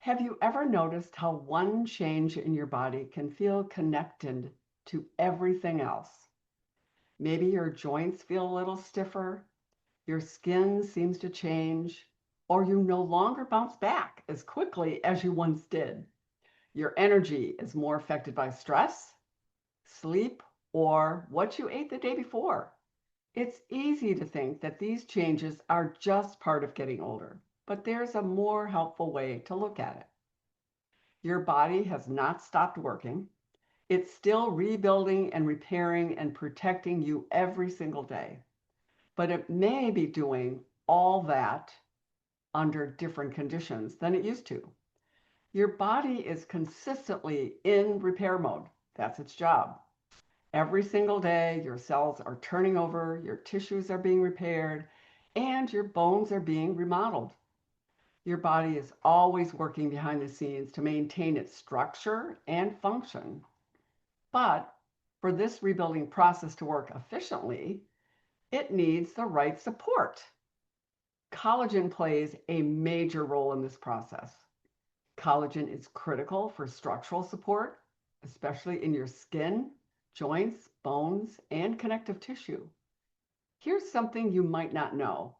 Have you ever noticed how one change in your body can feel connected to everything else? Maybe your joints feel a little stiffer, your skin seems to change, or you no longer bounce back as quickly as you once did. Your energy is more affected by stress, sleep, or what you ate the day before. It's easy to think that these changes are just part of getting older, but there's a more helpful way to look at it. Your body has not stopped working. It's still rebuilding and repairing and protecting you every single day. But it may be doing all that under different conditions than it used to. Your body is consistently in repair mode. That's its job. Every single day, your cells are turning over, your tissues are being repaired, and your bones are being remodeled. Your body is always working behind the scenes to maintain its structure and function. But for this rebuilding process to work efficiently, it needs the right support. Collagen plays a major role in this process. Collagen is critical for structural support, especially in your skin, joints, bones, and connective tissue. Here's something you might not know.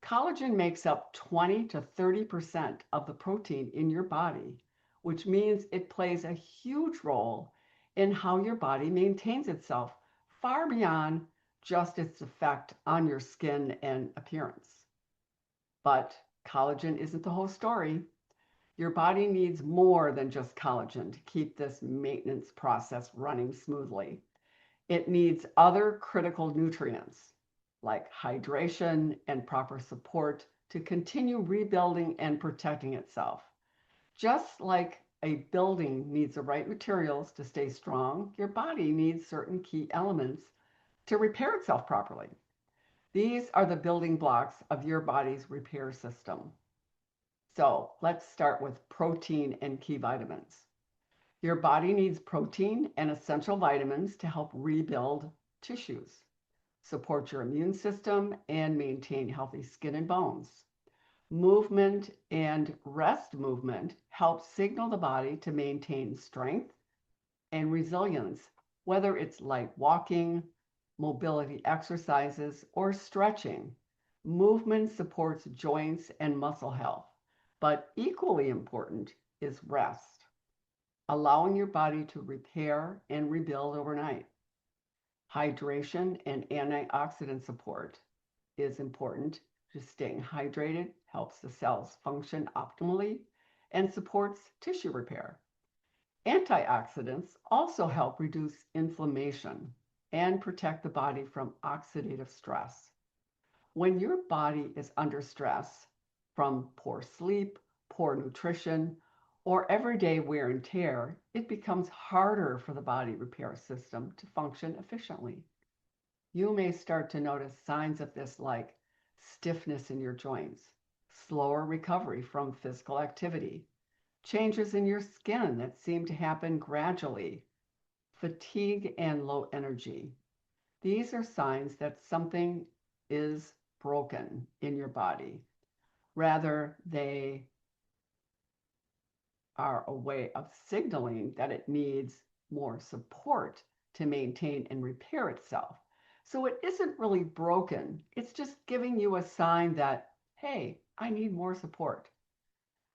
Collagen makes up 20 to 30% of the protein in your body, which means it plays a huge role in how your body maintains itself, far beyond just its effect on your skin and appearance. But collagen isn't the whole story. Your body needs more than just collagen to keep this maintenance process running smoothly. It needs other critical nutrients like hydration and proper support to continue rebuilding and protecting itself. Just like a building needs the right materials to stay strong, your body needs certain key elements to repair itself properly. These are the building blocks of your body's repair system. So let's start with protein and key vitamins. Your body needs protein and essential vitamins to help rebuild tissues, support your immune system, and maintain healthy skin and bones. Movement and rest movement help signal the body to maintain strength and resilience, whether it's light walking, mobility exercises, or stretching. Movement supports joints and muscle health, but equally important is rest, allowing your body to repair and rebuild overnight. Hydration and antioxidant support is important. Just staying hydrated helps the cells function optimally and supports tissue repair. Antioxidants also help reduce inflammation and protect the body from oxidative stress. When your body is under stress from poor sleep, poor nutrition, or everyday wear and tear, it becomes harder for the body repair system to function efficiently. You may start to notice signs of this like stiffness in your joints, slower recovery from physical activity, changes in your skin that seem to happen gradually, fatigue, and low energy. These are signs that something is broken in your body. Rather, they are a way of signaling that it needs more support to maintain and repair itself. So it isn't really broken. It's just giving you a sign that, hey, I need more support.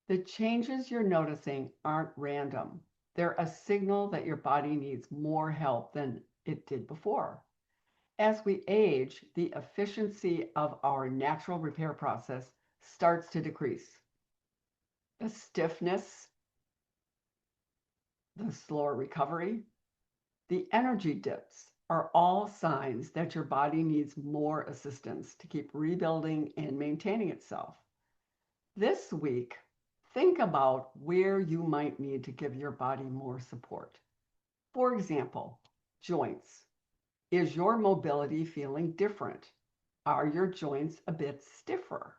The changes you're noticing aren't random. They're a signal that your body needs more help than it did before. As we age, the efficiency of our natural repair process starts to decrease. The stiffness, the slower recovery, the energy dips are all signs that your body needs more assistance to keep rebuilding and maintaining itself. This week, think about where you might need to give your body more support. For example, joints. Is your mobility feeling different? Are your joints a bit stiffer?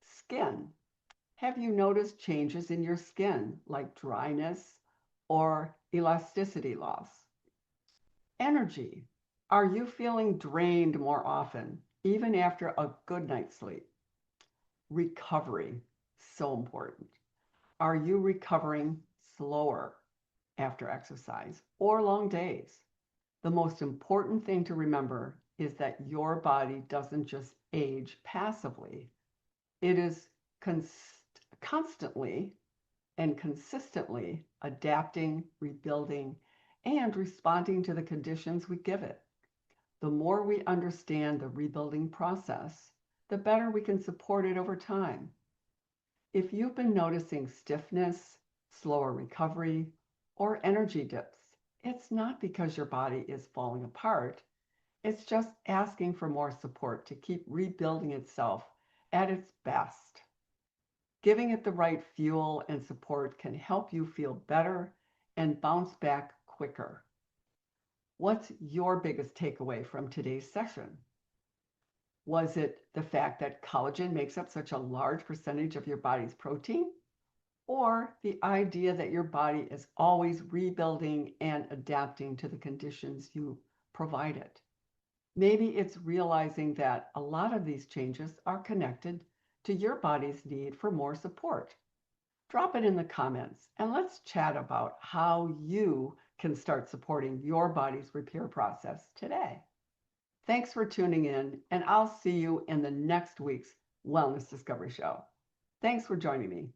Skin. Have you noticed changes in your skin, like dryness or elasticity loss? Energy. Are you feeling drained more often, even after a good night's sleep? Recovery. So important. Are you recovering slower after exercise or long days? The most important thing to remember is that your body doesn't just age passively. It is constantly and consistently adapting, rebuilding, and responding to the conditions we give it. The more we understand the rebuilding process, the better we can support it over time. If you've been noticing stiffness, slower recovery, or energy dips, it's not because your body is falling apart. It's just asking for more support to keep rebuilding itself at its best. Giving it the right fuel and support can help you feel better and bounce back quicker. What's your biggest takeaway from today's session? Was it the fact that collagen makes up such a large percentage of your body's protein? Or the idea that your body is always rebuilding and adapting to the conditions you provide it? Maybe it's realizing that a lot of these changes are connected to your body's need for more support. Drop it in the comments and let's chat about how you can start supporting your body's repair process today. Thanks for tuning in, and I'll see you in the next week's Wellness Discovery Show. Thanks for joining me.